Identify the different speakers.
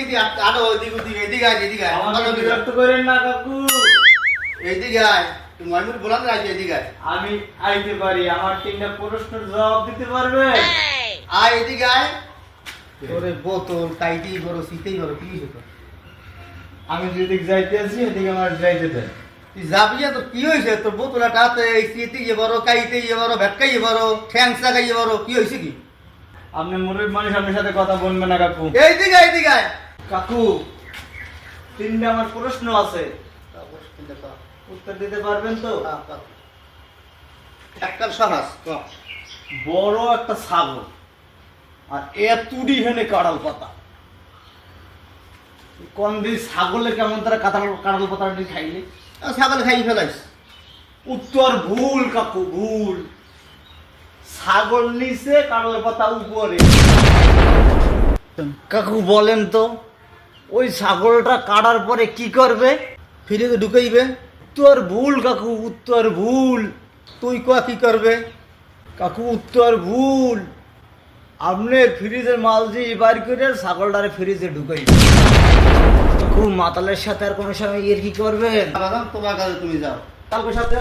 Speaker 1: এদিকে আরো এদিকে আয়
Speaker 2: আমাকে বিরক্ত করেন না কাকু।
Speaker 1: এদিকে আয় তুমি আমি বলান না এদিকে আয়
Speaker 2: আমি আইতে পারি, আমার 3টা প্রশ্নের জবাব দিতে পারবেন?
Speaker 1: আয় এদিকে আয় তোরে বোতল কাইতেই বড় শীতেই বড় কি হইছে
Speaker 2: আমি যেদিক যাইতে আছি এদিকে আমার যাইতে দেন।
Speaker 1: তুই যাবি তো কি হয়েছে তোর বোতলাটা হাতে শীতেই বড় কাইতেই বড় ভেটকাই বড় ঠ্যাংসা খাইয়ে বড় কি হয়েছে কি
Speaker 2: আপনি মুরব্বী মানুষ, আপনার সাথে কথা বলবেন না কাকু।
Speaker 1: এইদিকে আয়
Speaker 2: কাকু 3টা আমার প্রশ্ন আছে, উত্তর দিতে পারবেন তো?
Speaker 1: একটা সহজ
Speaker 2: বড় একটা ছাগল আর এতুডি হেনে কাঁড়াল পাতা, কোন দিন ছাগলে কেমন তারা কাঁড়াল পাতা খাইলে?
Speaker 1: ছাগল খাই ফেলাইস
Speaker 2: উত্তর ভুল কাকু, ভুল। ছাগল নিচে কাঁড়াল পাতা উপরে। কাকু বলেন তো ওই ছাগলটা কাটার পরে কি করবে?
Speaker 1: ফিরে ঢুকাইবে
Speaker 2: উত্তর ভুল কাকু, উত্তর ভুল।
Speaker 1: তুই কয়া কি করবে
Speaker 2: কাকু উত্তর ভুল। আপনি ফ্রিজের মাল দিয়ে বার করে ছাগলটারে ফ্রিজে ঢুকাই। কাকু মাতালের সাথে আর কোনো সময় এর কি করবেন?
Speaker 1: তোমার কাছে তুমি যাও
Speaker 2: কালকে সাথে